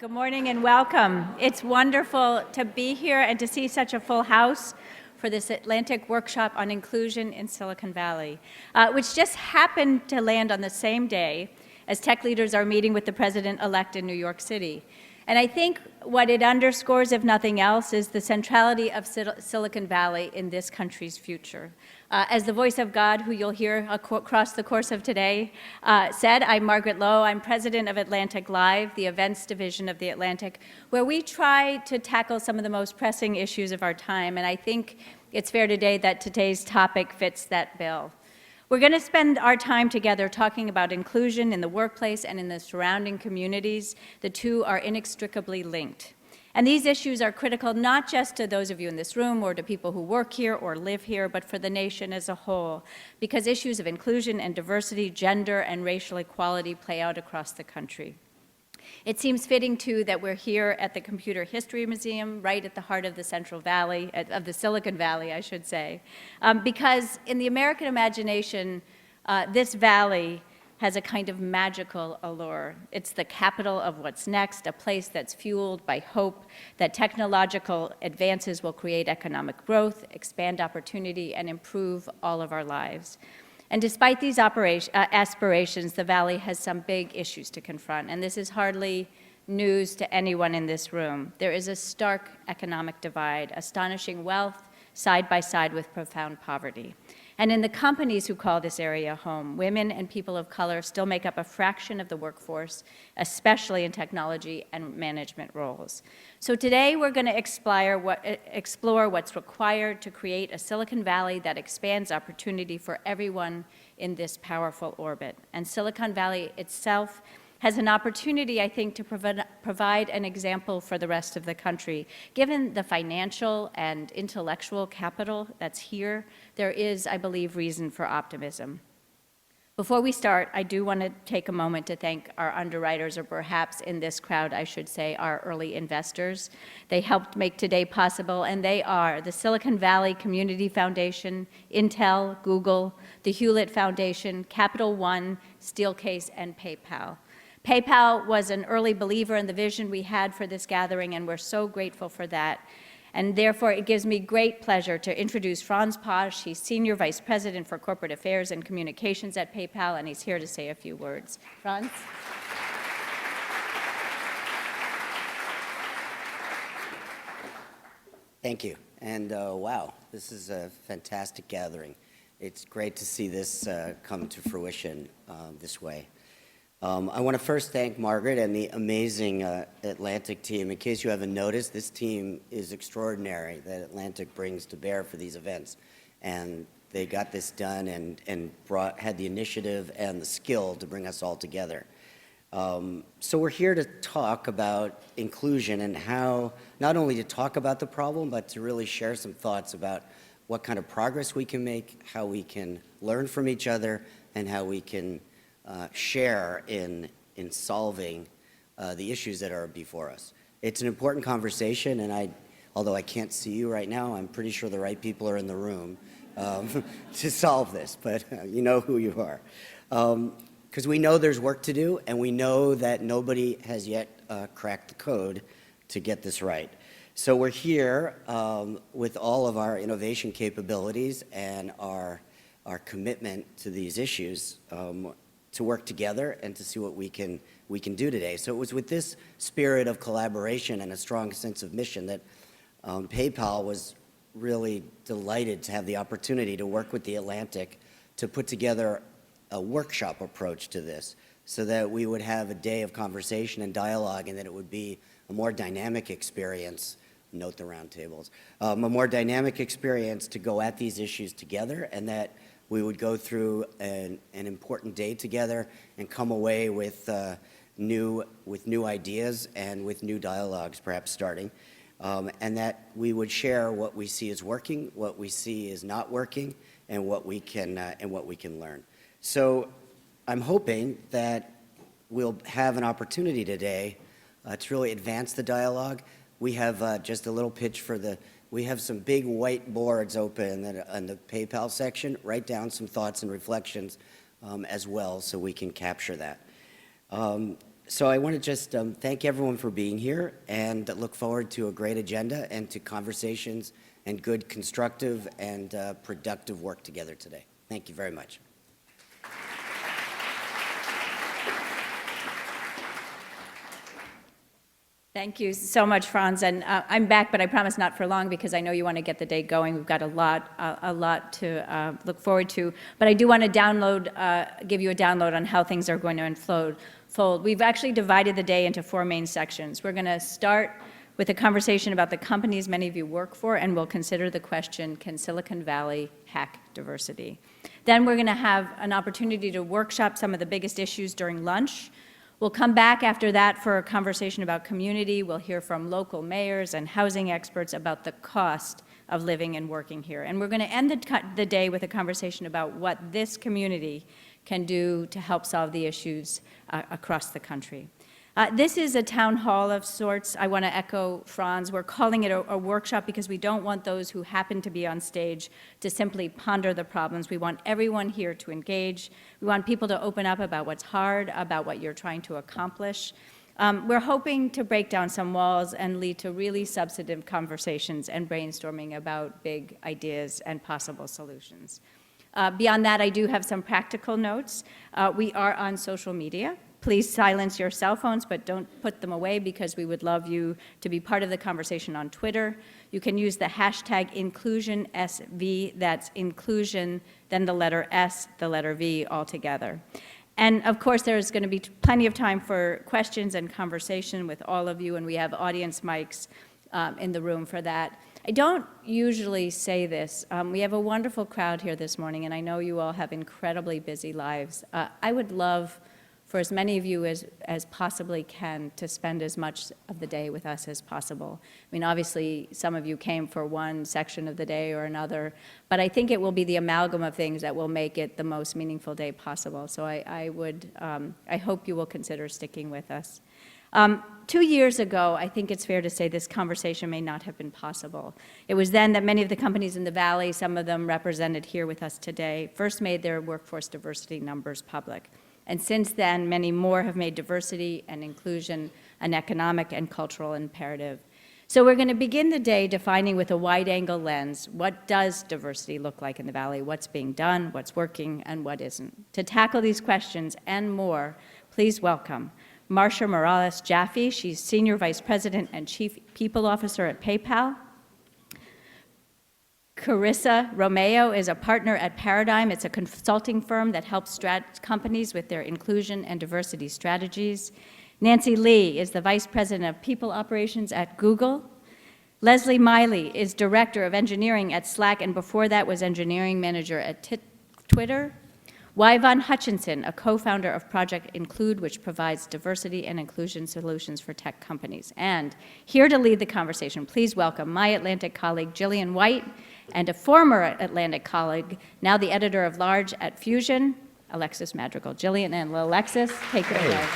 Good morning and welcome. It's wonderful to be here and to see such a full house for this Atlantic workshop on inclusion in Silicon Valley, which just happened to land on the same day as tech leaders are meeting with the president-elect in New York City. And I think what it underscores, if nothing else, is the centrality of Silicon Valley in this country's future. As the voice of God, who you'll hear across the course of today, said, I'm Margaret Lowe. I'm president of AtlanticLIVE, the events division of The Atlantic, where we try to tackle some of the most pressing issues of our time. And I think it's fair today that today's topic fits that bill. We're going to spend our time together talking about inclusion in the workplace and in the surrounding communities. The two are inextricably linked. And these issues are critical not just to those of you in this room or to people who work here or live here, but for the nation as a whole, because issues of inclusion and diversity, gender and racial equality play out across the country. It seems fitting, too, that we're here at the Computer History Museum, right at the heart of the Central Valley, of the Silicon Valley, I should say, because in the American imagination, this valley has a kind of magical allure. It's the capital of what's next, a place that's fueled by hope that technological advances will create economic growth, expand opportunity, and improve all of our lives. And despite these aspirations, the Valley has some big issues to confront, and this is hardly news to anyone in this room. There is a stark economic divide, astonishing wealth side by side with profound poverty. And in the companies who call this area home, women and people of color still make up a fraction of the workforce, especially in technology and management roles. So today we're going to explore what's required to create a Silicon Valley that expands opportunity for everyone in this powerful orbit. And Silicon Valley itself has an opportunity, I think, to provide an example for the rest of the country. Given the financial and intellectual capital that's here, there is, I believe, reason for optimism. Before we start, I do want to take a moment to thank our underwriters, or perhaps in this crowd, I should say, our early investors. They helped make today possible, and they are the Silicon Valley Community Foundation, Intel, Google, the Hewlett Foundation, Capital One, Steelcase, and PayPal. PayPal was an early believer in the vision we had for this gathering, and we're so grateful for that. And therefore, it gives me great pleasure to introduce Franz Posch. He's Senior Vice President for Corporate Affairs and Communications at PayPal, and he's here to say a few words. Franz? Thank you. And wow, this is a fantastic gathering. It's great to see this come to fruition this way. I want to first thank Margaret and the amazing Atlantic team. In case you haven't noticed, this team is extraordinary that Atlantic brings to bear for these events. And they got this done and had the initiative and the skill to bring us all together. So we're here to talk about inclusion and how, not only to talk about the problem, but to really share some thoughts about what kind of progress we can make, how we can learn from each other, and how we can share in solving the issues that are before us. It's an important conversation, and although I can't see you right now, I'm pretty sure the right people are in the room to solve this, but you know who you are. Because we know there's work to do, and we know that nobody has yet cracked the code to get this right. So we're here with all of our innovation capabilities and our commitment to these issues to work together and to see what we can do today. So it was with this spirit of collaboration and a strong sense of mission that PayPal was really delighted to have the opportunity to work with the Atlantic to put together a workshop approach to this so that we would have a day of conversation and dialogue, and that it would be a more dynamic experience, note the round tables, a more dynamic experience to go at these issues together, and that we would go through an important day together and come away with new ideas and with new dialogues, perhaps starting, and that we would share what we see is working, what we see is not working, and what we can learn. So I'm hoping that we'll have an opportunity today to really advance the dialogue. We have just a little pitch for we have some big white boards open in the PayPal section. Write down some thoughts and reflections as well so we can capture that. So I want to just thank everyone for being here and look forward to a great agenda and to conversations and good, constructive, and productive work together today. Thank you very much. Thank you so much, Franz. And I'm back, but I promise not for long because I know you want to get the day going. We've got a lot to look forward to. But I do want to give you a download on how things are going to unfold. We've actually divided the day into 4 main sections. We're going to start with a conversation about the companies many of you work for, and we'll consider the question, can Silicon Valley hack diversity? Then we're going to have an opportunity to workshop some of the biggest issues during lunch. We'll come back after that for a conversation about community. We'll hear from local mayors and housing experts about the cost of living and working here. And we're going to end the day with a conversation about what this community can do to help solve the issues across the country. This is a town hall of sorts. I want to echo Franz. We're calling it a workshop because we don't want those who happen to be on stage to simply ponder the problems. We want everyone here to engage. We want people to open up about what's hard, about what you're trying to accomplish. We're hoping to break down some walls and lead to really substantive conversations and brainstorming about big ideas and possible solutions. Beyond that, I do have some practical notes. We are on social media. Please silence your cell phones, but don't put them away because we would love you to be part of the conversation on Twitter. You can use the hashtag InclusionSV, that's inclusion, then the letter S, the letter V all together. And of course, there's going to be plenty of time for questions and conversation with all of you, and we have audience mics in the room for that. I don't usually say this. We have a wonderful crowd here this morning, and I know you all have incredibly busy lives. I would love for as many of you as possibly can to spend as much of the day with us as possible. I mean, obviously, some of you came for one section of the day or another, but I think it will be the amalgam of things that will make it the most meaningful day possible. So I hope you will consider sticking with us. 2 years ago, I think it's fair to say this conversation may not have been possible. It was then that many of the companies in the Valley, some of them represented here with us today, first made their workforce diversity numbers public. And since then, many more have made diversity and inclusion an economic and cultural imperative. So we're going to begin the day defining with a wide-angle lens, what does diversity look like in the Valley, what's being done, what's working, and what isn't. To tackle these questions and more, please welcome Marcia Morales-Jaffe. She's Senior Vice President and Chief People Officer at PayPal. Carissa Romeo is a partner at Paradigm. It's a consulting firm that helps companies with their inclusion and diversity strategies. Nancy Lee is the Vice President of People Operations at Google. Leslie Miley is Director of Engineering at Slack, and before that was Engineering Manager at Twitter. Yvonne Hutchinson, a co-founder of Project Include, which provides diversity and inclusion solutions for tech companies. And here to lead the conversation, please welcome my Atlantic colleague, Jillian White, and a former Atlantic colleague, now the editor-at-large at Fusion, Alexis Madrigal. Jillian and Alexis, take it away.